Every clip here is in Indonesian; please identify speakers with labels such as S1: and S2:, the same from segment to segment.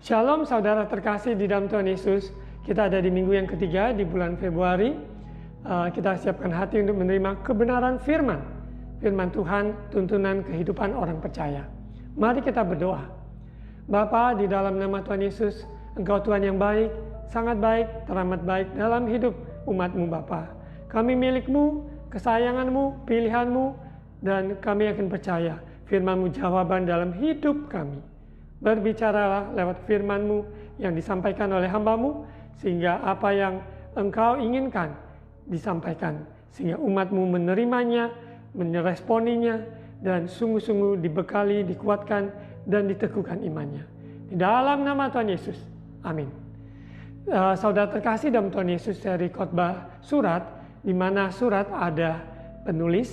S1: Shalom saudara terkasih di dalam Tuhan Yesus. Kita ada di minggu yang ketiga di bulan Februari. Kita siapkan hati untuk menerima kebenaran firman. Firman Tuhan, tuntunan kehidupan orang percaya. Mari kita berdoa. Bapa, di dalam nama Tuhan Yesus, Engkau Tuhan yang baik, sangat baik, teramat baik dalam hidup umat-Mu Bapa. Kami milik-Mu, kesayangan-Mu, pilihan-Mu, dan kami akan percaya firman-Mu jawaban dalam hidup kami. Berbicaralah lewat firman-Mu yang disampaikan oleh hamba-Mu, sehingga apa yang Engkau inginkan disampaikan, sehingga umat-Mu menerimanya, meresponinya, dan sungguh-sungguh dibekali, dikuatkan, dan diteguhkan imannya. Di dalam nama Tuhan Yesus, amin. Saudara terkasih dalam Tuhan Yesus, seri khotbah surat, di mana surat ada penulis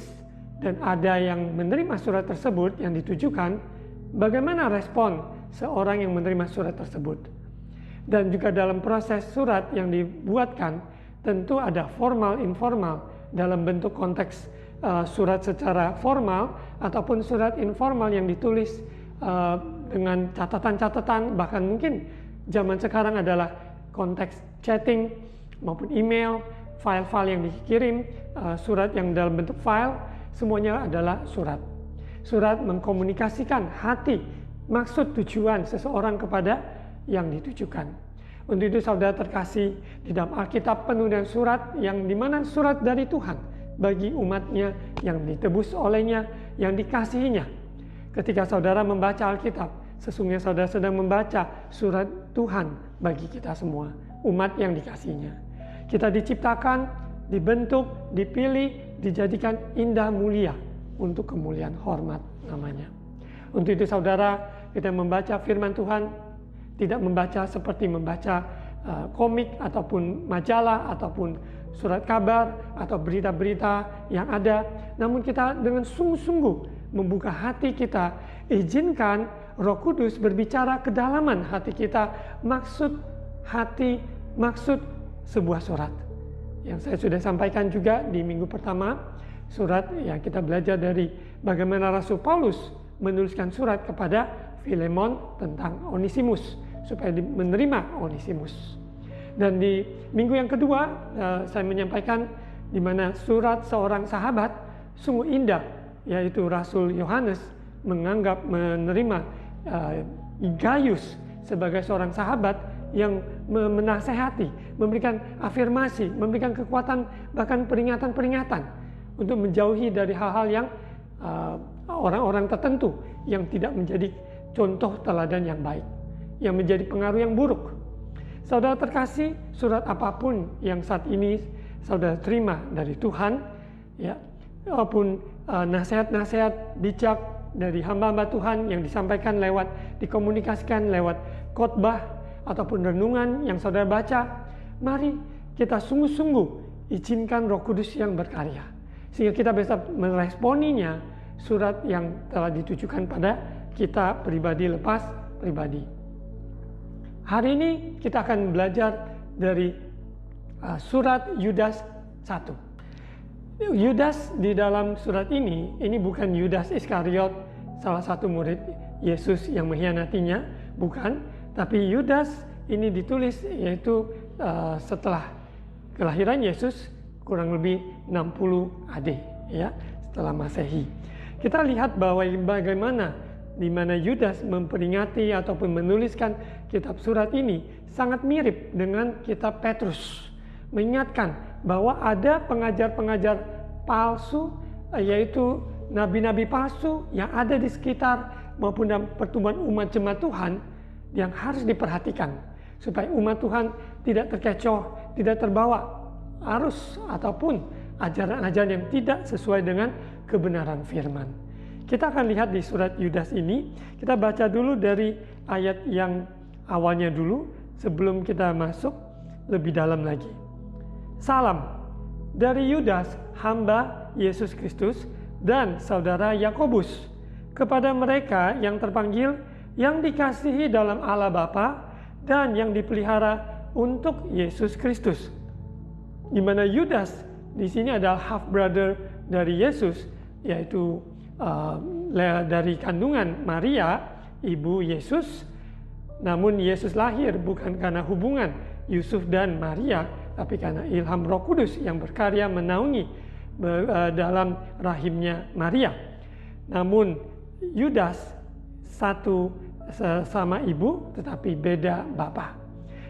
S1: dan ada yang menerima surat tersebut yang ditujukan. Bagaimana respon seorang yang menerima surat tersebut? Dan juga dalam proses surat yang dibuatkan, tentu ada formal informal dalam bentuk konteks surat secara formal ataupun surat informal yang ditulis dengan catatan-catatan, bahkan mungkin zaman sekarang adalah konteks chatting maupun email, file-file yang dikirim, surat yang dalam bentuk file, semuanya adalah surat. Surat mengkomunikasikan hati, maksud, tujuan seseorang kepada yang ditujukan. Untuk itu saudara terkasih, di dalam Alkitab penuh dengan surat yang dimana surat dari Tuhan bagi umatnya yang ditebus olehnya, yang dikasihinya. Ketika saudara membaca Alkitab, sesungguhnya saudara sedang membaca surat Tuhan bagi kita semua, umat yang dikasihinya. Kita diciptakan, dibentuk, dipilih, dijadikan indah mulia untuk kemuliaan hormat namanya. Untuk itu saudara, kita membaca firman Tuhan tidak membaca seperti membaca komik ataupun majalah ataupun surat kabar atau berita-berita yang ada, namun kita dengan sungguh-sungguh membuka hati kita, izinkan Roh Kudus berbicara kedalaman hati kita, maksud hati, maksud sebuah surat. Yang saya sudah sampaikan juga di minggu pertama, surat yang kita belajar dari bagaimana Rasul Paulus menuliskan surat kepada Filemon tentang Onesimus, supaya menerima Onesimus. Dan di minggu yang kedua, saya menyampaikan di mana surat seorang sahabat sungguh indah, yaitu Rasul Yohanes menganggap menerima Gaius sebagai seorang sahabat yang menasehati, memberikan afirmasi, memberikan kekuatan, bahkan peringatan-peringatan untuk menjauhi dari hal-hal yang orang-orang tertentu yang tidak menjadi contoh teladan yang baik, yang menjadi pengaruh yang buruk. Saudara terkasih, surat apapun yang saat ini saudara terima dari Tuhan, ya, maupun nasihat-nasihat bijak dari hamba-hamba Tuhan yang disampaikan dikomunikasikan lewat khotbah ataupun renungan yang saudara baca, mari kita sungguh-sungguh izinkan Roh Kudus yang berkarya, sehingga kita bisa meresponinya, surat yang telah ditujukan pada kita pribadi lepas pribadi. Hari ini kita akan belajar dari surat Yudas 1. Yudas di dalam surat ini bukan Yudas Iskariot, salah satu murid Yesus yang mengkhianatinya, bukan. Tapi Yudas ini ditulis yaitu setelah kelahiran Yesus kurang lebih 60 AD, ya, setelah Masehi. Kita lihat bahwa bagaimana di mana Yudas memperingati ataupun menuliskan kitab surat ini sangat mirip dengan kitab Petrus, mengingatkan bahwa ada pengajar-pengajar palsu, yaitu nabi-nabi palsu yang ada di sekitar maupun dalam pertumbuhan umat jemaat Tuhan yang harus diperhatikan supaya umat Tuhan tidak terkecoh, tidak terbawa arus ataupun ajaran-ajaran yang tidak sesuai dengan kebenaran firman. Kita akan lihat di surat Yudas ini, kita baca dulu dari ayat yang awalnya dulu sebelum kita masuk lebih dalam lagi. Salam dari Yudas, hamba Yesus Kristus, dan saudara Yakobus, kepada mereka yang terpanggil, yang dikasihi dalam Allah Bapa, dan yang dipelihara untuk Yesus Kristus. Di mana Yudas di sini adalah half brother dari Yesus, yaitu dari kandungan Maria, ibu Yesus, Namun Yesus lahir bukan karena hubungan Yusuf dan Maria, tapi karena ilham Roh Kudus yang berkarya menaungi dalam rahimnya Maria. Namun Yudas satu sama ibu tetapi beda bapa.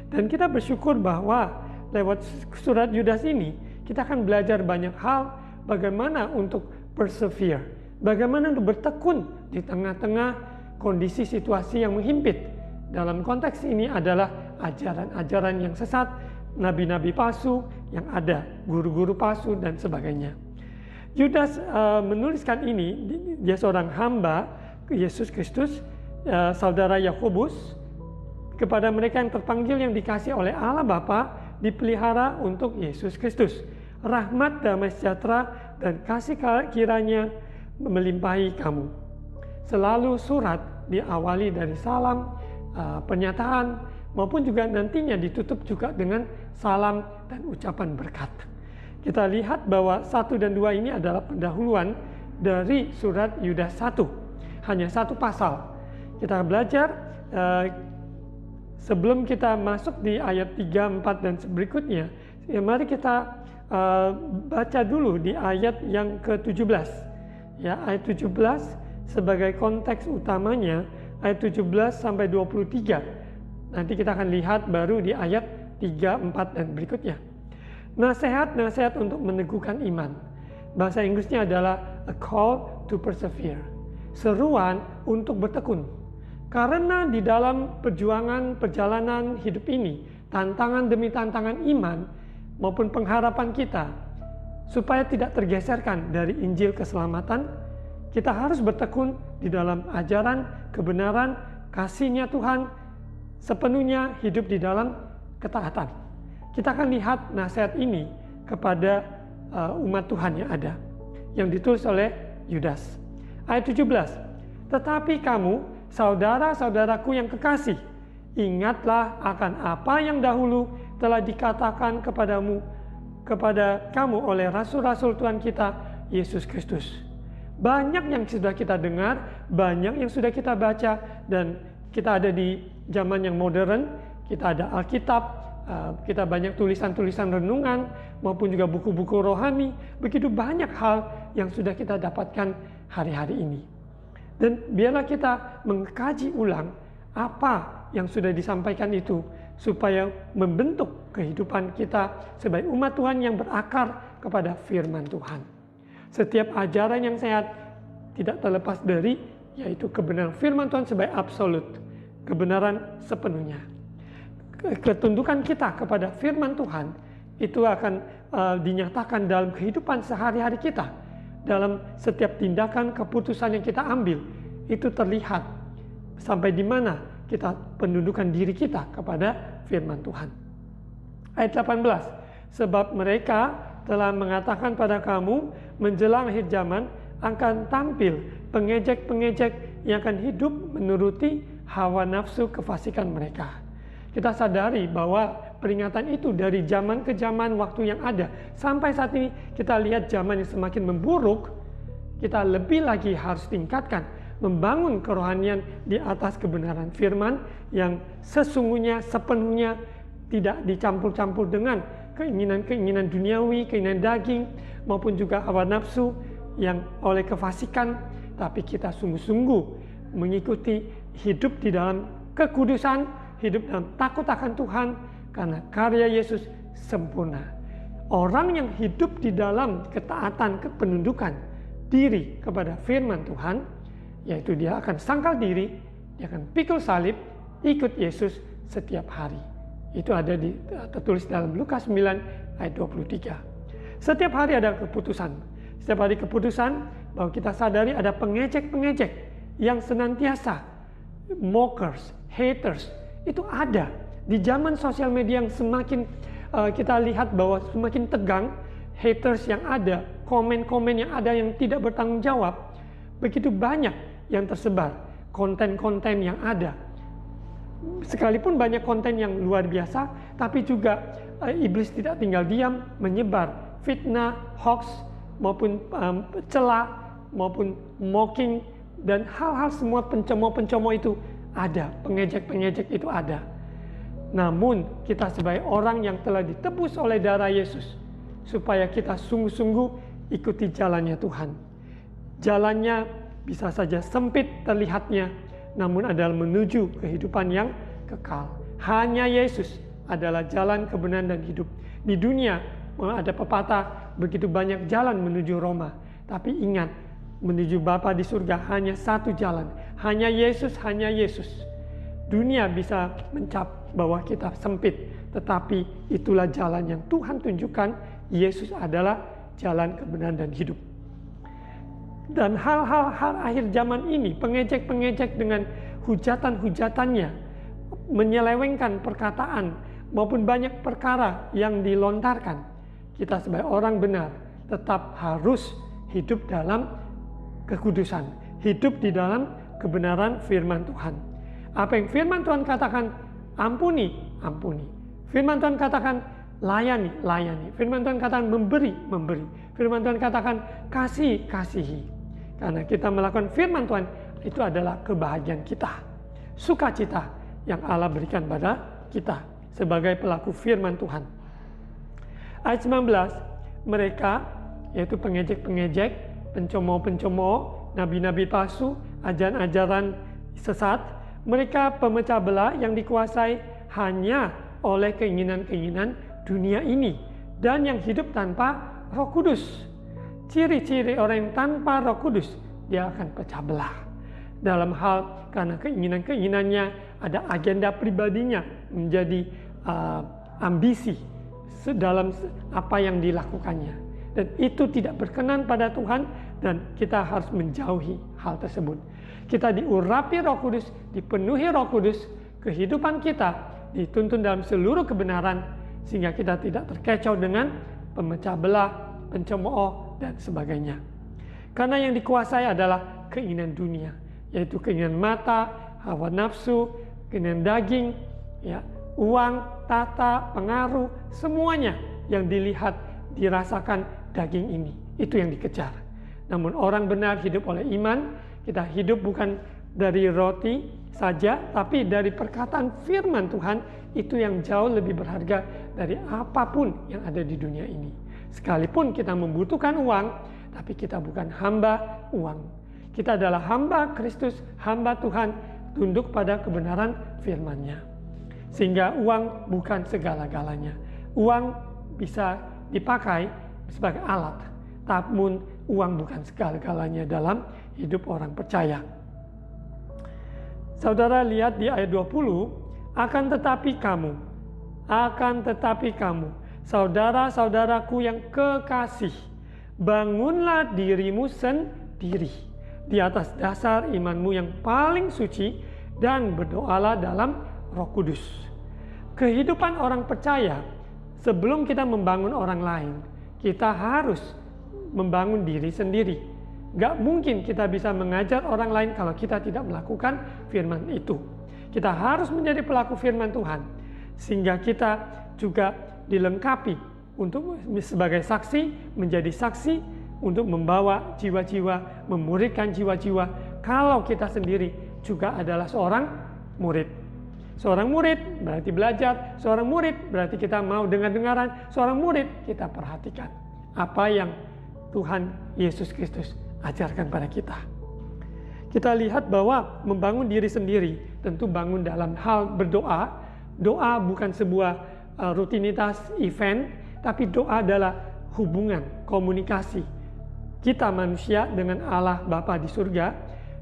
S1: Dan kita bersyukur bahwa lewat surat Yudas ini kita akan belajar banyak hal bagaimana untuk persevere, bagaimana untuk bertekun di tengah-tengah kondisi situasi yang menghimpit. Dalam konteks ini adalah ajaran-ajaran yang sesat, nabi-nabi palsu yang ada, guru-guru palsu dan sebagainya. Yudas menuliskan ini, dia seorang hamba Yesus Kristus, saudara Yakobus, kepada mereka yang terpanggil yang dikasih oleh Allah Bapa, dipelihara untuk Yesus Kristus. Rahmat, damai sejahtera, dan kasih kiranya melimpahi kamu. Selalu surat diawali dari salam, pernyataan, maupun juga nantinya ditutup juga dengan salam dan ucapan berkat. Kita lihat bahwa 1 dan 2 ini adalah pendahuluan dari surat Yudas 1. Hanya satu pasal. Kita belajar sebelum kita masuk di ayat 3, 4 dan berikutnya, ya mari kita baca dulu di ayat yang ke-17. Ya, ayat 17 sebagai konteks utamanya, ayat 17 sampai 23. Nanti kita akan lihat baru di ayat 3, 4 dan berikutnya. Nasihat-nasihat untuk meneguhkan iman. Bahasa Inggrisnya adalah a call to persevere. Seruan untuk bertekun. Karena di dalam perjalanan hidup ini, tantangan demi tantangan iman maupun pengharapan kita, supaya tidak tergeserkan dari Injil keselamatan, kita harus bertekun di dalam ajaran, kebenaran, kasih-Nya Tuhan, sepenuhnya hidup di dalam ketaatan. Kita akan lihat nasihat ini kepada umat Tuhan yang ada, yang ditulis oleh Yudas. Ayat 17, tetapi kamu, saudara-saudaraku yang kekasih, ingatlah akan apa yang dahulu telah dikatakan kepada kamu oleh rasul-rasul Tuhan kita, Yesus Kristus. Banyak yang sudah kita dengar, banyak yang sudah kita baca, dan kita ada di zaman yang modern, kita ada Alkitab, kita banyak tulisan-tulisan renungan, maupun juga buku-buku rohani, begitu banyak hal yang sudah kita dapatkan hari-hari ini. Dan biarlah kita mengkaji ulang apa yang sudah disampaikan itu, supaya membentuk kehidupan kita sebagai umat Tuhan yang berakar kepada firman Tuhan. Setiap ajaran yang sehat tidak terlepas dari, yaitu kebenaran firman Tuhan sebagai absolut, kebenaran sepenuhnya. Ketundukan kita kepada firman Tuhan itu akan dinyatakan dalam kehidupan sehari-hari kita. Dalam setiap tindakan, keputusan yang kita ambil, itu terlihat sampai di mana kita pendudukan diri kita kepada firman Tuhan. Ayat 18, sebab mereka telah mengatakan pada kamu menjelang akhir zaman akan tampil pengejek-pengejek yang akan hidup menuruti hawa nafsu kefasikan mereka. Kita sadari bahwa peringatan itu dari zaman ke zaman waktu yang ada. Sampai saat ini kita lihat zaman yang semakin memburuk, kita lebih lagi harus tingkatkan, membangun kerohanian di atas kebenaran firman yang sesungguhnya sepenuhnya tidak dicampur-campur dengan keinginan-keinginan duniawi, keinginan daging, maupun juga hawa nafsu yang oleh kefasikan, tapi kita sungguh-sungguh mengikuti hidup di dalam kekudusan, hidup dalam takut akan Tuhan, karena karya Yesus sempurna. Orang yang hidup di dalam ketaatan, kepenundukan diri kepada firman Tuhan, yaitu dia akan sangkal diri, dia akan pikul salib, ikut Yesus setiap hari. Itu ada tertulis dalam Lukas 9 ayat 23. Setiap hari ada keputusan. Setiap hari keputusan bahwa kita sadari ada pengejek-pengejek yang senantiasa, mockers, haters, itu ada. Di zaman sosial media yang semakin kita lihat bahwa semakin tegang, haters yang ada, komen-komen yang ada yang tidak bertanggung jawab, begitu banyak yang tersebar, konten-konten yang ada. Sekalipun banyak konten yang luar biasa, tapi juga iblis tidak tinggal diam, menyebar fitnah, hoax, maupun cela, maupun mocking, dan hal-hal semua pencomo-pencomo itu ada, pengejek-pengejek itu ada. Namun kita sebagai orang yang telah ditebus oleh darah Yesus, supaya kita sungguh-sungguh ikuti jalannya Tuhan. Jalannya bisa saja sempit terlihatnya, namun adalah menuju kehidupan yang kekal. Hanya Yesus adalah jalan kebenaran dan hidup. Di dunia ada pepatah, begitu banyak jalan menuju Roma. Tapi ingat, menuju Bapa di surga hanya satu jalan. Hanya Yesus, hanya Yesus. Dunia bisa mencap bahwa kita sempit, tetapi itulah jalan yang Tuhan tunjukkan. Yesus adalah jalan kebenaran dan hidup. Dan hal-hal akhir zaman ini, pengejek-pengejek dengan hujatan-hujatannya, menyelewengkan perkataan, maupun banyak perkara yang dilontarkan. Kita sebagai orang benar tetap harus hidup dalam kekudusan, hidup di dalam kebenaran firman Tuhan. Apa yang firman Tuhan katakan, ampuni, ampuni. Firman Tuhan katakan, layani, layani. Firman Tuhan katakan, memberi, memberi. Firman Tuhan katakan, kasih, kasihi. Karena kita melakukan firman Tuhan, itu adalah kebahagiaan kita, sukacita yang Allah berikan pada kita sebagai pelaku firman Tuhan. Ayat 19, mereka yaitu pengejek-pengejek, pencemooh-pencemooh, nabi-nabi palsu, ajaran-ajaran sesat, mereka pemecah belah yang dikuasai hanya oleh keinginan-keinginan dunia ini dan yang hidup tanpa Roh Kudus. Ciri-ciri orang yang tanpa Roh Kudus, dia akan pecah belah. Dalam hal karena keinginan-keinginannya, ada agenda pribadinya menjadi ambisi dalam apa yang dilakukannya. Dan itu tidak berkenan pada Tuhan dan kita harus menjauhi hal tersebut. Kita diurapi Roh Kudus, dipenuhi Roh Kudus, kehidupan kita dituntun dalam seluruh kebenaran sehingga kita tidak terkecoh dengan pemecah belah, pencemooh dan sebagainya. Karena yang dikuasai adalah keinginan dunia, yaitu keinginan mata, hawa nafsu, keinginan daging, ya, uang, tata, pengaruh, semuanya yang dilihat, dirasakan daging ini. Itu yang dikejar. Namun orang benar hidup oleh iman. Kita hidup bukan dari roti saja, tapi dari perkataan firman Tuhan. Itu yang jauh lebih berharga dari apapun yang ada di dunia ini. Sekalipun kita membutuhkan uang, tapi kita bukan hamba uang. Kita adalah hamba Kristus, hamba Tuhan, tunduk pada kebenaran firman-Nya. Sehingga uang bukan segala-galanya. Uang bisa dipakai sebagai alat, namun uang bukan segala-galanya dalam hidup orang percaya. Saudara lihat di ayat 20, akan tetapi kamu, saudara-saudaraku yang kekasih, bangunlah dirimu sendiri di atas dasar imanmu yang paling suci dan berdoalah dalam Roh Kudus. Kehidupan orang percaya, sebelum kita membangun orang lain, kita harus membangun diri sendiri. Gak mungkin kita bisa mengajar orang lain kalau kita tidak melakukan firman itu. Kita harus menjadi pelaku firman Tuhan, sehingga kita juga dilengkapi untuk sebagai saksi, menjadi saksi untuk membawa jiwa-jiwa, memuridkan jiwa-jiwa. Kalau kita sendiri juga adalah seorang murid. Seorang murid berarti belajar, seorang murid berarti kita mau dengar-dengaran, seorang murid kita perhatikan apa yang Tuhan Yesus Kristus ajarkan pada kita. Kita lihat bahwa membangun diri sendiri tentu bangun dalam hal berdoa. Doa bukan sebuah rutinitas event, tapi doa adalah hubungan, komunikasi kita manusia dengan Allah Bapa di surga,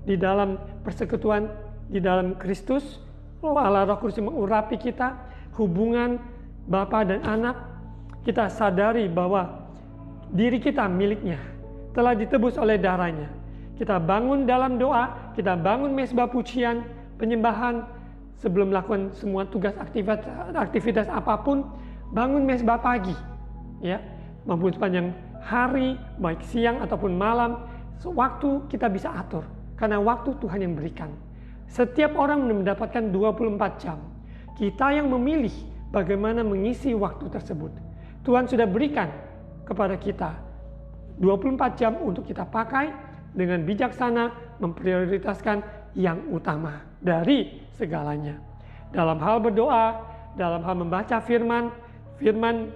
S1: di dalam persekutuan, di dalam Kristus. Allah Roh Kudus mengurapi kita, hubungan Bapa dan anak. Kita sadari bahwa diri kita miliknya, telah ditebus oleh darahnya. Kita bangun dalam doa, kita bangun mezbah pujian, penyembahan, sebelum melakukan semua tugas aktivitas apapun, bangun mezbah pagi, ya, maupun sepanjang hari, baik siang ataupun malam, waktu kita bisa atur, karena waktu Tuhan yang berikan. Setiap orang mendapatkan 24 jam. Kita yang memilih bagaimana mengisi waktu tersebut. Tuhan sudah berikan kepada kita 24 jam untuk kita pakai dengan bijaksana, memprioritaskan yang utama dari segalanya. Dalam hal berdoa, dalam hal membaca firman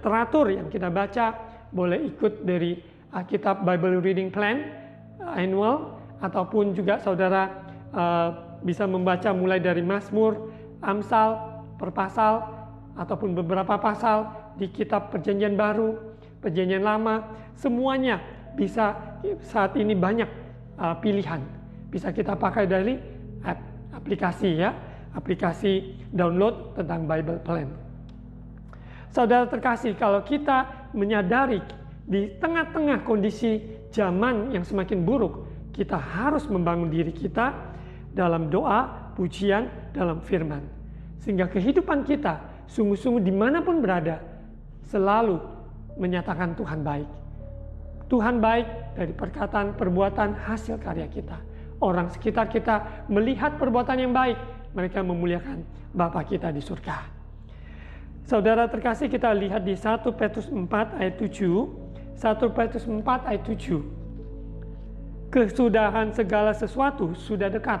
S1: teratur yang kita baca, boleh ikut dari Alkitab Bible Reading Plan annual, ataupun juga saudara bisa membaca mulai dari Mazmur, Amsal, per pasal, ataupun beberapa pasal di kitab Perjanjian Baru, Perjanjian Lama. Semuanya bisa, saat ini banyak pilihan. Bisa kita pakai dari aplikasi ya, aplikasi download tentang Bible Plan. Saudara terkasih, kalau kita menyadari di tengah-tengah kondisi zaman yang semakin buruk, kita harus membangun diri kita dalam doa, pujian, dalam firman. Sehingga kehidupan kita sungguh-sungguh dimanapun berada, selalu menyatakan Tuhan baik. Tuhan baik dari perkataan, perbuatan, hasil karya kita. Orang sekitar kita melihat perbuatan yang baik, mereka memuliakan Bapa kita di surga. Saudara terkasih, kita lihat di 1 Petrus 4 ayat 7. 1 Petrus 4 ayat 7. Kesudahan segala sesuatu sudah dekat.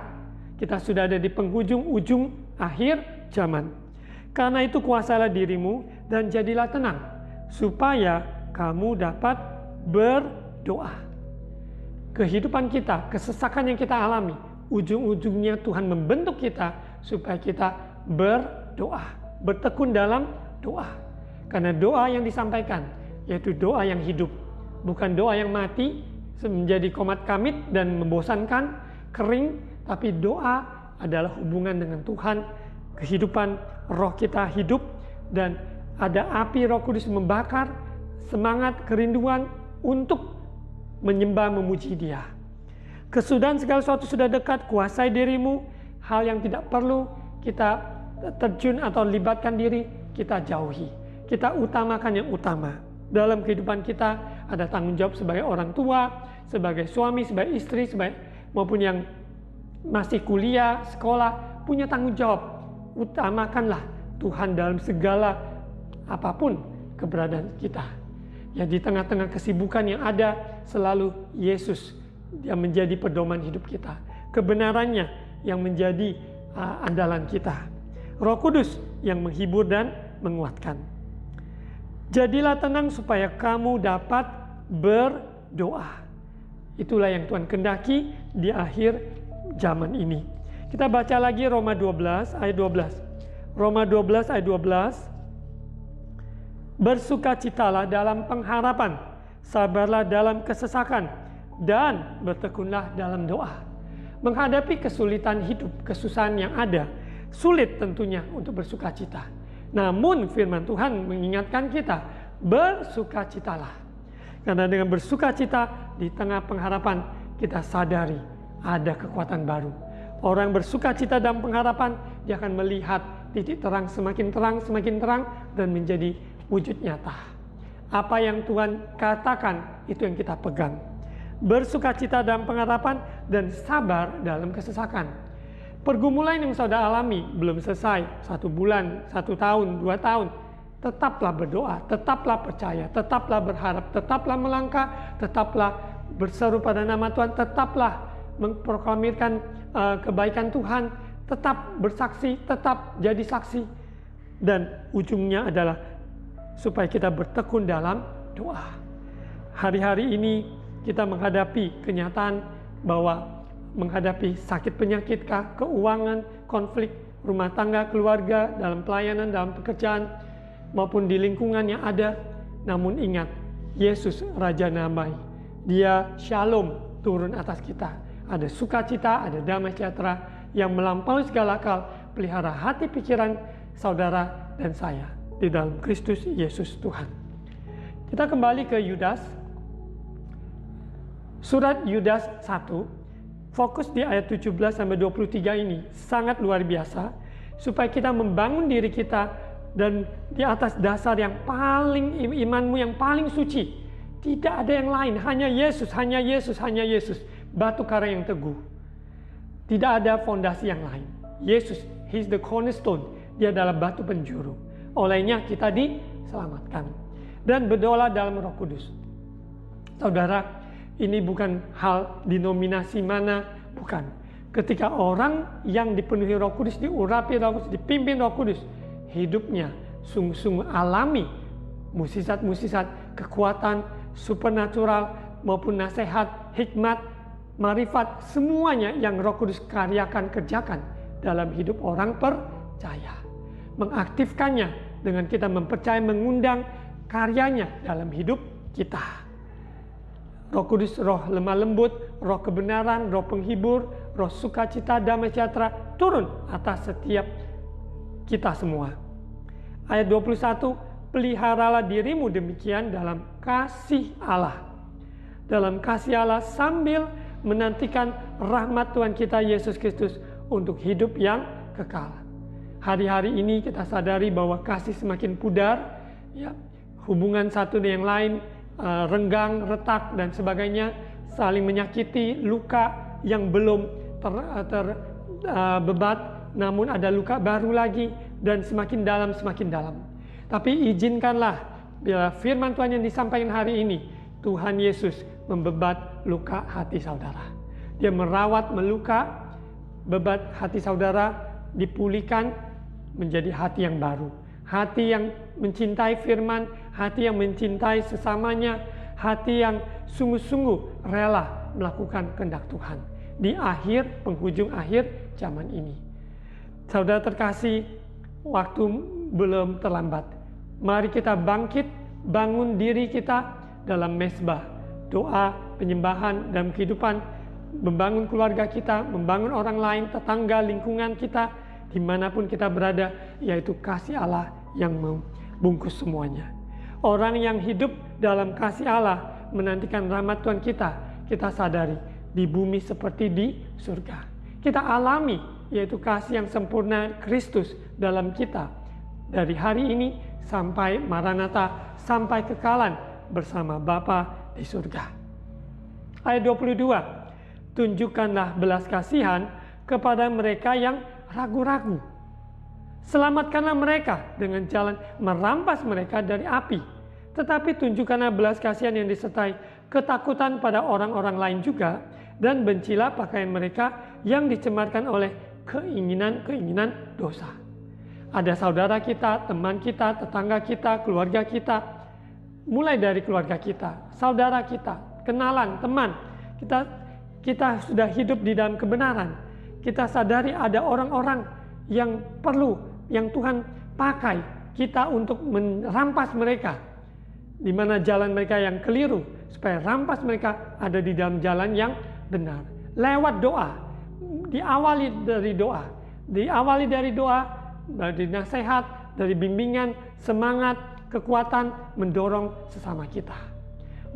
S1: Kita sudah ada di penghujung ujung akhir zaman. Karena itu kuasailah dirimu dan jadilah tenang, supaya kamu dapat berdoa. Kehidupan kita, kesesakan yang kita alami, ujung-ujungnya Tuhan membentuk kita supaya kita berdoa. Bertekun dalam doa. Karena doa yang disampaikan yaitu doa yang hidup, bukan doa yang mati menjadi komat kamit dan membosankan, kering, tapi doa adalah hubungan dengan Tuhan, kehidupan roh kita hidup, dan ada api Roh Kudus membakar semangat, kerinduan untuk menyembah, memuji Dia. Kesudahan segala sesuatu sudah dekat, kuasai dirimu. Hal yang tidak perlu kita terjun atau libatkan diri, kita jauhi. Kita utamakan yang utama. Dalam kehidupan kita ada tanggung jawab sebagai orang tua, sebagai suami, sebagai istri, maupun yang masih kuliah, sekolah, punya tanggung jawab. Utamakanlah Tuhan dalam segala apapun keberadaan kita. Ya, di tengah-tengah kesibukan yang ada, selalu Yesus yang menjadi pedoman hidup kita. Kebenarannya yang menjadi andalan kita. Roh Kudus yang menghibur dan menguatkan. Jadilah tenang supaya kamu dapat berdoa. Itulah yang Tuhan kehendaki di akhir zaman ini. Kita baca lagi Roma 12 ayat 12. Roma 12 ayat 12. Bersukacitalah dalam pengharapan, sabarlah dalam kesesakan, dan bertekunlah dalam doa. Menghadapi kesulitan hidup, kesusahan yang ada, sulit tentunya untuk bersukacita. Namun firman Tuhan mengingatkan kita, bersukacitalah. Karena dengan bersukacita di tengah pengharapan, kita sadari ada kekuatan baru. Orang bersukacita dalam pengharapan, dia akan melihat titik terang, semakin terang, dan menjadi wujud nyata. Apa yang Tuhan katakan, itu yang kita pegang. Bersukacita dalam pengharapan dan sabar dalam kesesakan. Pergumulan yang saudara alami belum selesai 1 bulan, 1 tahun, 2 tahun. Tetaplah berdoa, tetaplah percaya, tetaplah berharap, tetaplah melangkah, tetaplah berseru pada nama Tuhan, tetaplah memproklamirkan kebaikan Tuhan, tetap bersaksi, tetap jadi saksi. Dan ujungnya adalah supaya kita bertekun dalam doa. Hari-hari ini kita menghadapi kenyataan bahwa menghadapi sakit penyakit, keuangan, konflik, rumah tangga, keluarga, dalam pelayanan, dalam pekerjaan, maupun di lingkungan yang ada. Namun ingat, Yesus Raja Damai. Dia Shalom turun atas kita. Ada sukacita, ada damai sejahtera yang melampaui segala akal. Pelihara hati pikiran saudara dan saya di dalam Kristus Yesus Tuhan. Kita kembali ke Yudas. Surat Yudas 1. Fokus di ayat 17-23 ini sangat luar biasa, supaya kita membangun diri kita dan di atas dasar yang paling, imanmu yang paling suci. Tidak ada yang lain, hanya Yesus, hanya Yesus, hanya Yesus. Batu karang yang teguh. Tidak ada fondasi yang lain. Yesus, He's the cornerstone. Dia adalah batu penjuru. Olehnya kita diselamatkan. Dan berdoalah dalam Roh Kudus. Saudara, ini bukan hal denominasi mana, bukan. Ketika orang yang dipenuhi Roh Kudus, diurapi Roh Kudus, dipimpin Roh Kudus, hidupnya sungguh-sungguh alami mukjizat-mukjizat, kekuatan supernatural maupun nasihat, hikmat, marifat, semuanya yang Roh Kudus karyakan, kerjakan dalam hidup orang percaya. Mengaktifkannya dengan kita mempercayai, mengundang karyanya dalam hidup kita. Roh Kudus, roh lemah lembut, roh kebenaran, roh penghibur, roh sukacita, damai sejahtera turun atas setiap kita semua. Ayat 21, peliharalah dirimu demikian dalam kasih Allah. Dalam kasih Allah sambil menantikan rahmat Tuhan kita Yesus Kristus untuk hidup yang kekal. Hari-hari ini kita sadari bahwa kasih semakin pudar, ya, hubungan satu dengan yang lain renggang, retak, dan sebagainya, saling menyakiti, luka yang belum terbebat, namun ada luka baru lagi, dan semakin dalam, semakin dalam. Tapi izinkanlah bila firman Tuhan yang disampaikan hari ini, Tuhan Yesus membebat luka hati saudara. Dia merawat meluka, bebat hati saudara, dipulihkan menjadi hati yang baru. Hati yang mencintai firman, hati yang mencintai sesamanya, hati yang sungguh-sungguh rela melakukan kehendak Tuhan di penghujung akhir zaman ini. Saudara terkasih, waktu belum terlambat. Mari kita bangkit, bangun diri kita dalam mezbah, doa, penyembahan dalam kehidupan, membangun keluarga kita, membangun orang lain, tetangga, lingkungan kita, dimanapun kita berada, yaitu kasih Allah yang membungkus semuanya. Orang yang hidup dalam kasih Allah menantikan rahmat Tuhan kita sadari di bumi seperti di surga. Kita alami yaitu kasih yang sempurna Kristus dalam kita dari hari ini sampai Maranatha, sampai kekalan bersama Bapa di surga. Ayat 22, tunjukkanlah belas kasihan kepada mereka yang ragu-ragu. Selamatkanlah mereka dengan jalan merampas mereka dari api. Tetapi tunjukkanlah belas kasihan yang disertai ketakutan pada orang-orang lain juga, dan bencilah pakaian mereka yang dicemarkan oleh keinginan-keinginan dosa. Ada saudara kita, teman kita, tetangga kita, keluarga kita, mulai dari keluarga kita, saudara kita, kenalan, teman, kita sudah hidup di dalam kebenaran. Kita sadari ada orang-orang yang perlu, yang Tuhan pakai kita untuk merampas mereka, di mana jalan mereka yang keliru, supaya rampas mereka ada di dalam jalan yang benar. Lewat doa, diawali dari doa, dari nasihat, dari bimbingan, semangat, kekuatan, mendorong sesama kita.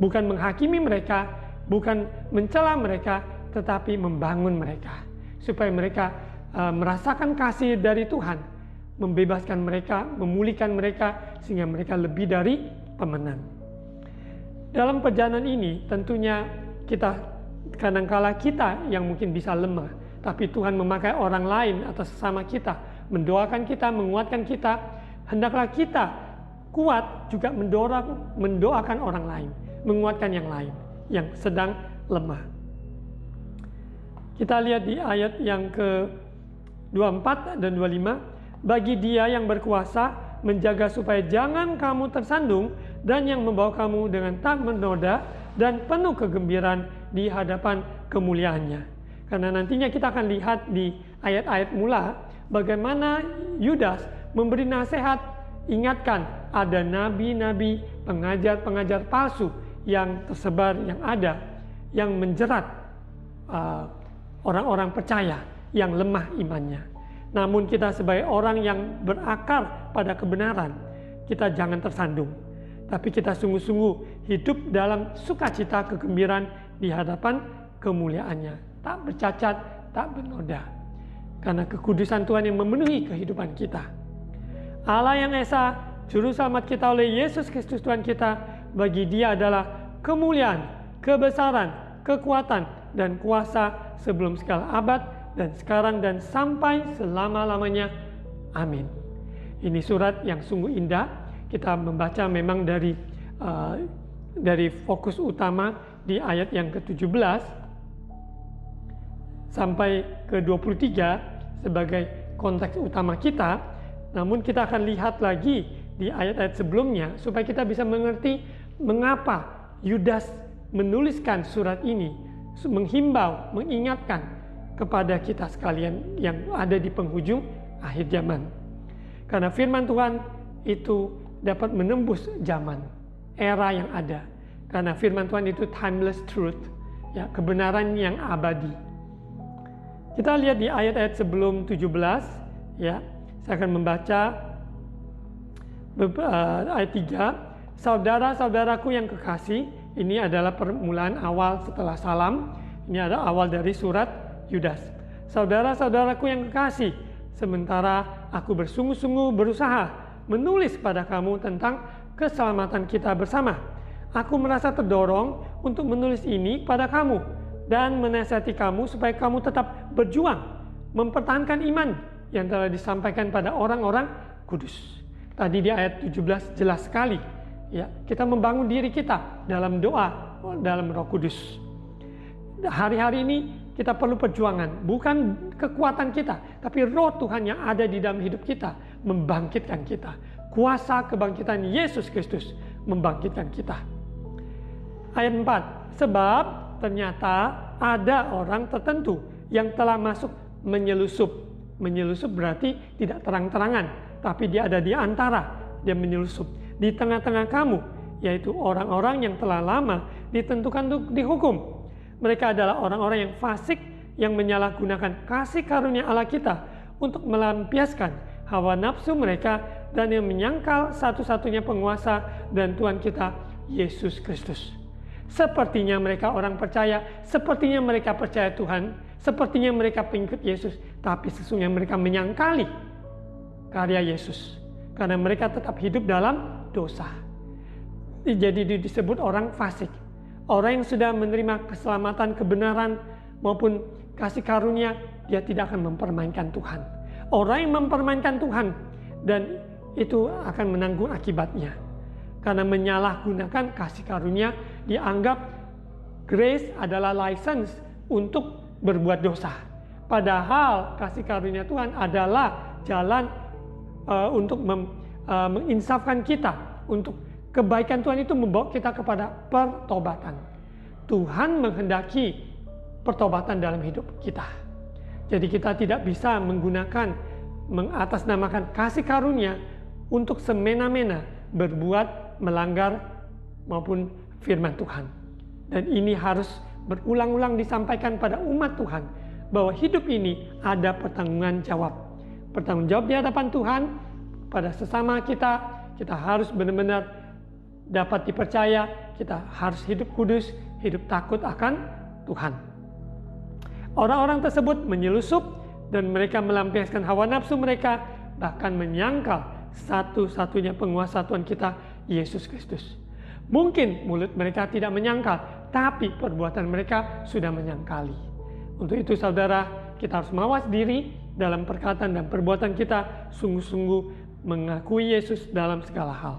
S1: Bukan menghakimi mereka, bukan mencela mereka, tetapi membangun mereka, supaya mereka merasakan kasih dari Tuhan, membebaskan mereka, memulihkan mereka, sehingga mereka lebih dari pemenang. Dalam perjalanan ini tentunya kadangkala kita yang mungkin bisa lemah, tapi Tuhan memakai orang lain atau sesama kita, mendoakan kita, menguatkan kita. Hendaklah kita kuat juga mendoakan orang lain, menguatkan yang lain yang sedang lemah. Kita lihat di ayat yang ke-24 dan 25. Bagi Dia yang berkuasa menjaga supaya jangan kamu tersandung, dan yang membawa kamu dengan tak menoda dan penuh kegembiraan di hadapan kemuliaannya. Karena nantinya kita akan lihat di ayat-ayat mula bagaimana Yudas memberi nasihat, ingatkan ada nabi-nabi, pengajar-pengajar palsu yang tersebar, yang ada, yang menjerat orang-orang percaya yang lemah imannya. Namun kita sebagai orang yang berakar pada kebenaran, kita jangan tersandung, tapi kita sungguh-sungguh hidup dalam sukacita, kegembiraan di hadapan kemuliaannya, tak bercacat, tak bernoda, karena kekudusan Tuhan yang memenuhi kehidupan kita. Allah yang Esa, Juru Selamat kita oleh Yesus Kristus Tuhan kita, bagi Dia adalah kemuliaan, kebesaran, kekuatan, dan kuasa sebelum segala abad, dan sekarang dan sampai selama-lamanya. Amin. Ini surat yang sungguh indah. Kita membaca memang dari fokus utama di ayat yang ke-17 sampai ke 23 sebagai konteks utama kita. Namun kita akan lihat lagi di ayat-ayat sebelumnya supaya kita bisa mengerti mengapa Yudas menuliskan surat ini, menghimbau, mengingatkan kepada kita sekalian yang ada di penghujung akhir zaman. Karena firman Tuhan itu dapat menembus zaman, era yang ada. Karena firman Tuhan itu timeless truth, ya, kebenaran yang abadi. Kita lihat di ayat-ayat sebelum 17, ya. Saya akan membaca ayat 3. Saudara-saudaraku yang kekasih, ini adalah permulaan awal setelah salam. Ini adalah awal dari surat Yudas. Saudara-saudaraku yang kekasih, sementara aku bersungguh-sungguh berusaha menulis pada kamu tentang keselamatan kita bersama. Aku merasa terdorong untuk menulis ini pada kamu dan menasihati kamu supaya kamu tetap berjuang mempertahankan iman yang telah disampaikan pada orang-orang kudus. Tadi di ayat 17 jelas sekali, ya, kita membangun diri kita dalam doa, dalam Roh Kudus. Hari-hari ini kita perlu perjuangan, bukan kekuatan kita, tapi Roh Tuhan yang ada di dalam hidup kita membangkitkan kita. Kuasa kebangkitan Yesus Kristus membangkitkan kita. Ayat 4, sebab ternyata ada orang tertentu yang telah masuk menyelusup. Menyelusup berarti tidak terang-terangan, tapi dia ada di antara, dia menyelusup di tengah-tengah kamu, yaitu orang-orang yang telah lama ditentukan untuk dihukum. Mereka adalah orang-orang yang fasik, yang menyalahgunakan kasih karunia Allah kita untuk melampiaskan hawa nafsu mereka dan yang menyangkal satu-satunya penguasa dan Tuhan kita, Yesus Kristus. Sepertinya mereka orang percaya, sepertinya mereka percaya Tuhan, sepertinya mereka pengikut Yesus, tapi sesungguhnya mereka menyangkali karya Yesus karena mereka tetap hidup dalam dosa. Jadi disebut orang fasik, orang yang sudah menerima keselamatan, kebenaran maupun kasih karunia, dia tidak akan mempermainkan Tuhan. Orang yang mempermainkan Tuhan dan itu akan menanggung akibatnya. Karena menyalahgunakan kasih karunia, dianggap grace adalah license untuk berbuat dosa. Padahal kasih karunia Tuhan adalah jalan untuk menginsafkan kita, untuk kebaikan Tuhan itu membawa kita kepada pertobatan. Tuhan menghendaki pertobatan dalam hidup kita. Jadi kita tidak bisa mengatasnamakan kasih karunia untuk semena-mena berbuat melanggar maupun firman Tuhan. Dan ini harus berulang-ulang disampaikan pada umat Tuhan bahwa hidup ini ada pertanggungan jawab. Pertanggung jawab di hadapan Tuhan pada sesama kita. Kita harus benar-benar dapat dipercaya. Kita harus hidup kudus, hidup takut akan Tuhan. Orang-orang tersebut menyelusup dan mereka melampiaskan hawa nafsu mereka, bahkan menyangkal satu-satunya penguasa Tuhan kita, Yesus Kristus. Mungkin mulut mereka tidak menyangkal, tapi perbuatan mereka sudah menyangkali. Untuk itu saudara, kita harus mawas diri dalam perkataan dan perbuatan kita, sungguh-sungguh mengakui Yesus dalam segala hal.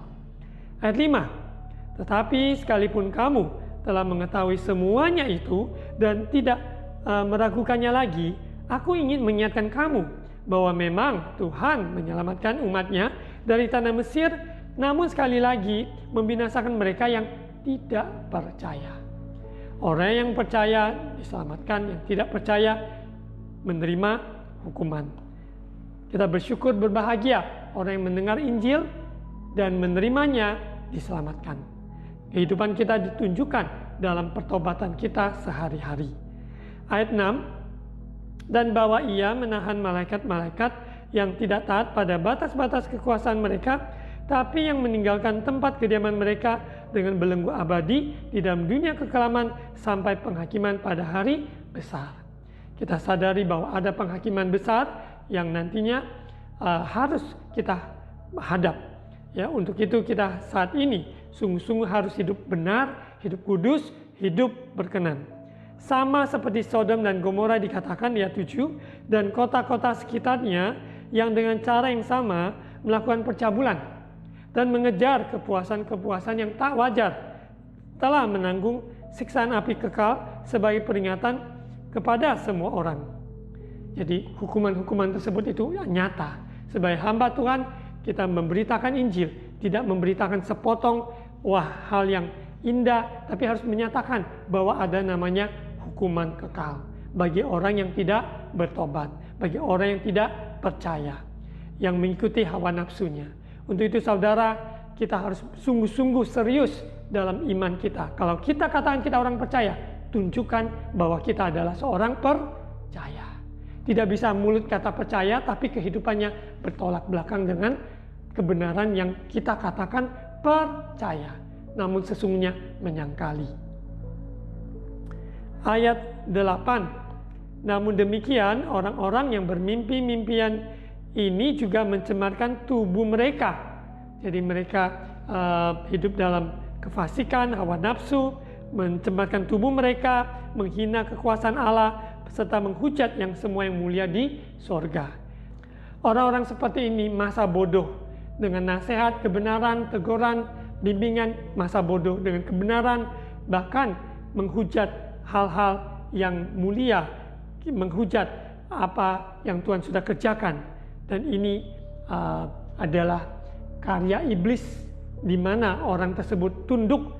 S1: Ayat 5, tetapi sekalipun kamu telah mengetahui semuanya itu dan tidak meragukannya lagi, aku ingin mengingatkan kamu bahwa memang Tuhan menyelamatkan umatnya dari tanah Mesir, namun sekali lagi membinasakan mereka yang tidak percaya. Orang yang percaya diselamatkan, yang tidak percaya menerima hukuman. Kita bersyukur, berbahagia orang yang mendengar Injil dan menerimanya diselamatkan. Kehidupan kita ditunjukkan dalam pertobatan kita sehari-hari. Ayat 6, dan bahwa ia menahan malaikat-malaikat yang tidak taat pada batas-batas kekuasaan mereka, tapi yang meninggalkan tempat kediaman mereka dengan belenggu abadi di dalam dunia kekelaman sampai penghakiman pada hari besar. Kita sadari bahwa ada penghakiman besar yang nantinya harus kita hadap. Ya, untuk itu kita saat ini sungguh-sungguh harus hidup benar, hidup kudus, hidup berkenan. Sama seperti Sodom dan Gomora dikatakan di ayat 7, dan kota-kota sekitarnya yang dengan cara yang sama melakukan percabulan dan mengejar kepuasan-kepuasan yang tak wajar, telah menanggung siksaan api kekal sebagai peringatan kepada semua orang. Jadi hukuman-hukuman tersebut itu nyata. Sebagai hamba Tuhan, kita memberitakan Injil, tidak memberitakan sepotong hal yang indah, tapi harus menyatakan bahwa ada namanya hukuman kekal bagi orang yang tidak bertobat, bagi orang yang tidak percaya, yang mengikuti hawa nafsunya. Untuk itu saudara, kita harus sungguh-sungguh serius dalam iman kita. Kalau kita katakan kita orang percaya, tunjukkan bahwa kita adalah seorang percaya. Tidak bisa mulut kata percaya, tapi kehidupannya bertolak belakang dengan kebenaran yang kita katakan percaya, namun sesungguhnya menyangkali. Ayat 8. Namun demikian, orang-orang yang bermimpi-mimpian ini juga mencemarkan tubuh mereka. Jadi mereka hidup dalam kefasikan, hawa nafsu, mencemarkan tubuh mereka, menghina kekuasaan Allah, serta menghujat yang semua yang mulia di sorga. Orang-orang seperti ini masa bodoh dengan nasihat, kebenaran, teguran, bimbingan, masa bodoh dengan kebenaran, bahkan menghujat hal-hal yang mulia, menghujat apa yang Tuhan sudah kerjakan. Dan ini adalah karya iblis, di mana orang tersebut tunduk,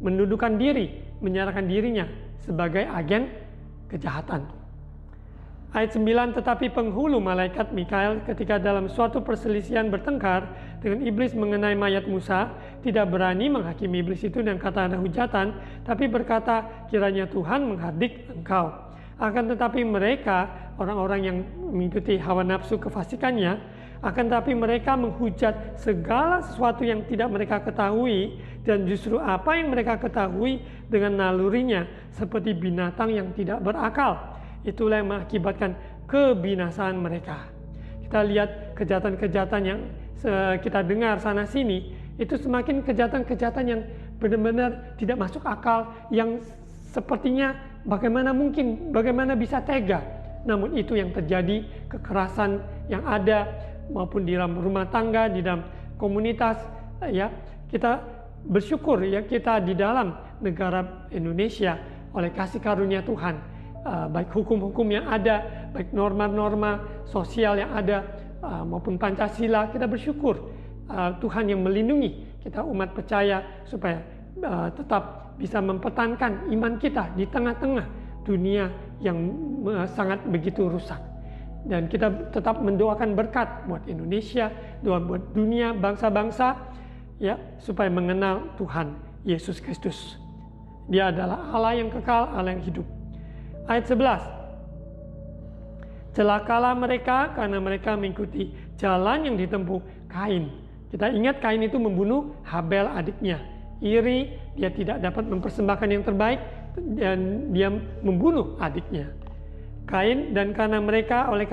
S1: menundukkan diri, menyerahkan dirinya sebagai agen kejahatan. Ayat 9, tetapi penghulu malaikat Mikael ketika dalam suatu perselisihan bertengkar dengan iblis mengenai mayat Musa, tidak berani menghakimi iblis itu dengan kata ada hujatan, tapi berkata, kiranya Tuhan menghardik engkau. Akan tetapi mereka, orang-orang yang mengikuti hawa nafsu kefasikannya, akan tetapi mereka menghujat segala sesuatu yang tidak mereka ketahui, dan justru apa yang mereka ketahui dengan nalurinya seperti binatang yang tidak berakal. Itulah yang mengakibatkan kebinasaan mereka. Kita lihat kejahatan-kejahatan yang kita dengar sana sini, itu semakin kejahatan-kejahatan yang benar-benar tidak masuk akal, yang sepertinya bagaimana mungkin, bagaimana bisa tega. Namun itu yang terjadi, kekerasan yang ada maupun di dalam rumah tangga, di dalam komunitas, ya. Kita bersyukur ya, kita di dalam negara Indonesia oleh kasih karunia Tuhan, baik hukum-hukum yang ada, baik norma-norma sosial yang ada, maupun Pancasila, kita bersyukur Tuhan yang melindungi kita umat percaya supaya tetap bisa mempertahankan iman kita di tengah-tengah dunia yang sangat begitu rusak. Dan kita tetap mendoakan berkat buat Indonesia, doa buat dunia, bangsa-bangsa, ya, supaya mengenal Tuhan Yesus Kristus. Dia adalah Allah yang kekal, Allah yang hidup. Ayat 11. Celakalah mereka karena mereka mengikuti jalan yang ditempuh Kain. Kita ingat Kain itu membunuh Habel adiknya. Iri, dia tidak dapat mempersembahkan yang terbaik dan dia membunuh adiknya. Kain, dan karena mereka oleh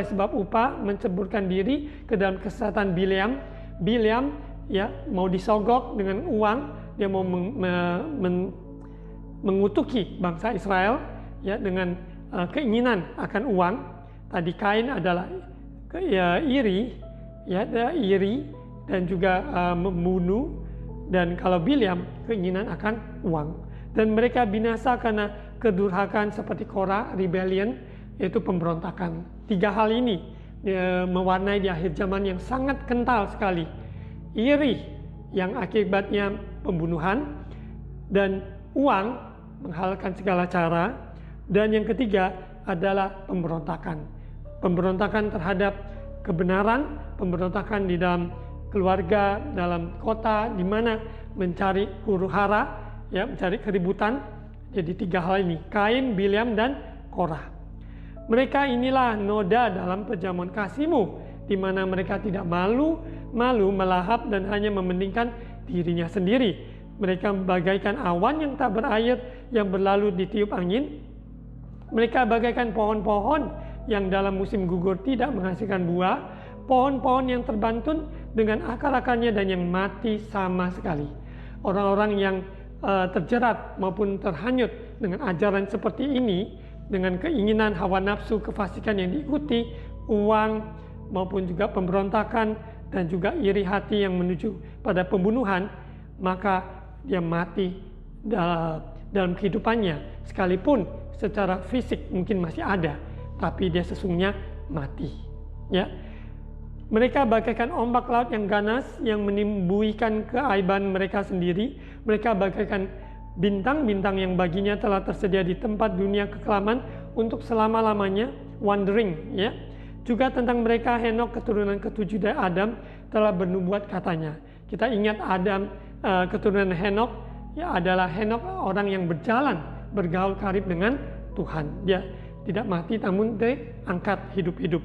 S1: sebab upah menceburkan diri ke dalam kesesatan Bileam. Bileam ya mau disogok dengan uang, dia mau mengutuki bangsa Israel ya dengan keinginan akan uang. Tadi Kain adalah iri dan juga membunuh, dan kalau Bileam keinginan akan uang. Dan mereka binasa karena kedurhakaan seperti Korah, rebellion, yaitu pemberontakan. 3 hal ini mewarnai di akhir zaman yang sangat kental sekali. Iri yang akibatnya pembunuhan, dan uang menghalalkan segala cara, dan yang ketiga adalah pemberontakan. Pemberontakan terhadap kebenaran, pemberontakan di dalam keluarga, dalam kota, di mana mencari huru-hara, ya, mencari keributan. Jadi 3 hal ini, Kain, Bileam, dan Korah. Mereka inilah noda dalam perjamuan kasihmu, di mana mereka tidak malu melahap dan hanya mementingkan dirinya sendiri. Mereka bagaikan awan yang tak berair yang berlalu ditiup angin. Mereka bagaikan pohon-pohon yang dalam musim gugur tidak menghasilkan buah, pohon-pohon yang terbantun dengan akar-akarnya dan yang mati sama sekali. Orang-orang yang terjerat maupun terhanyut dengan ajaran seperti ini, dengan keinginan hawa nafsu kefasikan yang diikuti, uang maupun juga pemberontakan dan juga iri hati yang menuju pada pembunuhan, maka dia mati dalam kehidupannya sekalipun secara fisik mungkin masih ada, tapi dia sesungguhnya mati. Ya, mereka bagaikan ombak laut yang ganas yang menimbuhkan keaiban mereka sendiri. Mereka bagaikan bintang-bintang yang baginya telah tersedia di tempat dunia kekelaman untuk selama-lamanya wandering. Ya, juga tentang mereka Henok keturunan ketujuh dari Adam telah bernubuat katanya. Kita ingat Adam keturunan Henok ya adalah Henok orang yang berjalan bergaul karib dengan Tuhan. Dia tidak mati namun diangkat hidup-hidup.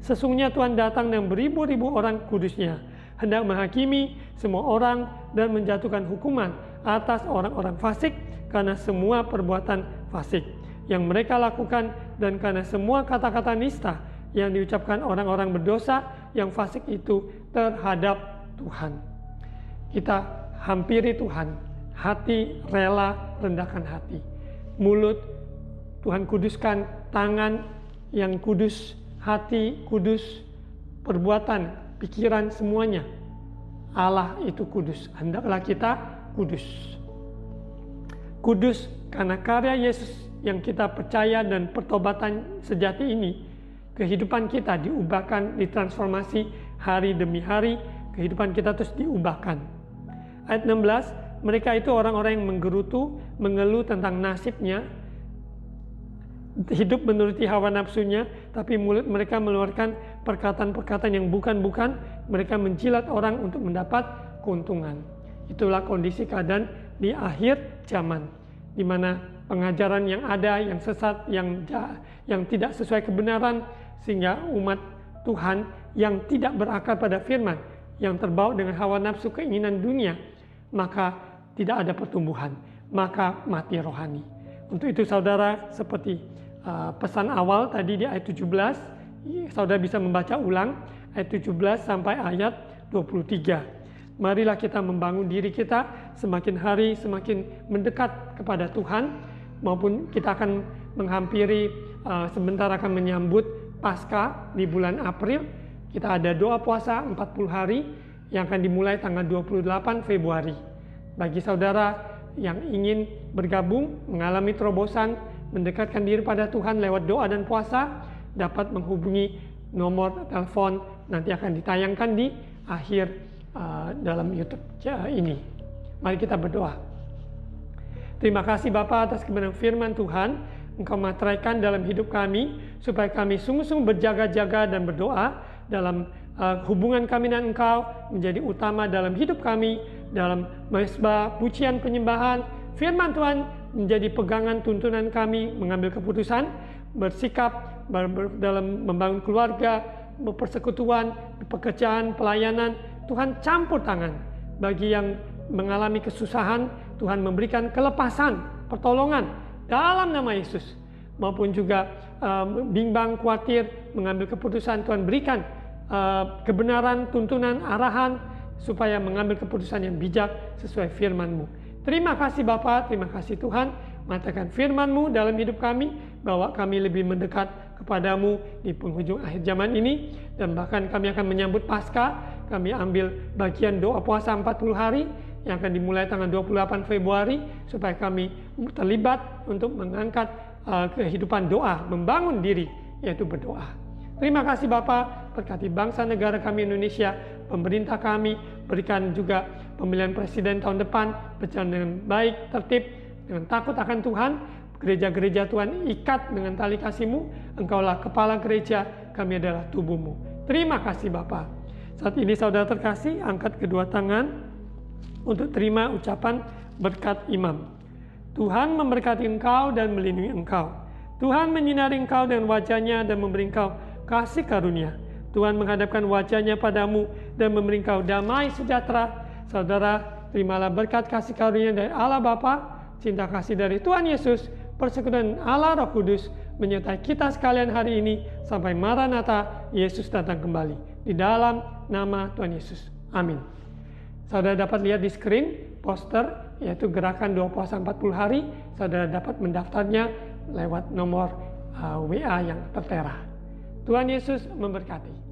S1: Sesungguhnya Tuhan datang dengan beribu-ribu orang kudusnya, hendak menghakimi semua orang dan menjatuhkan hukuman atas orang-orang fasik karena semua perbuatan fasik yang mereka lakukan dan karena semua kata-kata nista yang diucapkan orang-orang berdosa yang fasik itu terhadap Tuhan. Kita hampiri Tuhan, hati rela rendahkan hati, mulut Tuhan kuduskan, tangan yang kudus, hati kudus, perbuatan, pikiran, semuanya Allah itu kudus. Hendaklah kita kudus. Kudus karena karya Yesus yang kita percaya dan pertobatan sejati ini, kehidupan kita diubahkan, ditransformasi hari demi hari, kehidupan kita terus diubahkan. Ayat 16, mereka itu orang-orang yang menggerutu, mengeluh tentang nasibnya, hidup menuruti hawa nafsunya, tapi mulut mereka mengeluarkan perkataan-perkataan yang bukan-bukan. Mereka menjilat orang untuk mendapat keuntungan. Itulah kondisi keadaan di akhir zaman, di mana pengajaran yang ada, yang sesat, yang tidak sesuai kebenaran, sehingga umat Tuhan yang tidak berakar pada firman, yang terbawa dengan hawa nafsu keinginan dunia, maka tidak ada pertumbuhan, maka mati rohani. Untuk itu saudara, seperti pesan awal tadi di ayat 17, saudara bisa membaca ulang ayat 17 sampai ayat 23. Marilah kita membangun diri kita semakin hari semakin mendekat kepada Tuhan, maupun kita akan menghampiri sebentar akan menyambut Paskah di bulan April. Kita ada doa puasa 40 hari yang akan dimulai tanggal 28 Februari. Bagi saudara yang ingin bergabung, mengalami terobosan, mendekatkan diri pada Tuhan lewat doa dan puasa, dapat menghubungi nomor telepon nanti akan ditayangkan di akhir dalam YouTube ini. Mari kita berdoa. Terima kasih Bapa atas kebenaran firman Tuhan. Engkau materaikan dalam hidup kami supaya kami sungguh-sungguh berjaga-jaga dan berdoa dalam hubungan kami dan Engkau menjadi utama dalam hidup kami, dalam mesbah pujian penyembahan. Firman Tuhan menjadi pegangan tuntunan kami mengambil keputusan, bersikap dalam membangun keluarga, persekutuan, pekerjaan, pelayanan. Tuhan campur tangan. Bagi yang mengalami kesusahan, Tuhan memberikan kelepasan, pertolongan dalam nama Yesus. Maupun juga bimbang, khawatir, mengambil keputusan, Tuhan berikan kebenaran, tuntunan, arahan, supaya mengambil keputusan yang bijak sesuai firman-Mu. Terima kasih Bapa, terima kasih Tuhan, mengatakan firman-Mu dalam hidup kami, bahwa kami lebih mendekat kepadamu di penghujung akhir zaman ini, dan bahkan kami akan menyambut Paskah. Kami ambil bagian doa puasa 40 hari yang akan dimulai tanggal 28 Februari, supaya kami terlibat untuk mengangkat kehidupan doa, membangun diri, yaitu berdoa. Terima kasih Bapa, berkati bangsa negara kami Indonesia, pemerintah kami, berikan juga pemilihan presiden tahun depan berjalan dengan baik, tertib, dengan takut akan Tuhan. Gereja-gereja Tuhan ikat dengan tali kasih-Mu. Engkaulah kepala gereja, kami adalah tubuh-Mu. Terima kasih Bapa. Saat ini saudara terkasih, angkat kedua tangan untuk terima ucapan berkat imam. Tuhan memberkati engkau dan melindungi engkau. Tuhan menyinari engkau dengan wajah-Nya dan memberi engkau kasih karunia. Tuhan menghadapkan wajah-Nya padamu dan memberi engkau damai sejahtera. Saudara, terimalah berkat kasih karunia dari Allah Bapa, cinta kasih dari Tuhan Yesus, persekutuan Allah Roh Kudus menyertai kita sekalian hari ini sampai Maranatha, Yesus datang kembali. Di dalam nama Tuhan Yesus. Amin. Saudara dapat lihat di screen poster, yaitu gerakan doa puasa 40 hari. Saudara dapat mendaftarnya lewat nomor WA yang tertera. Tuhan Yesus memberkati.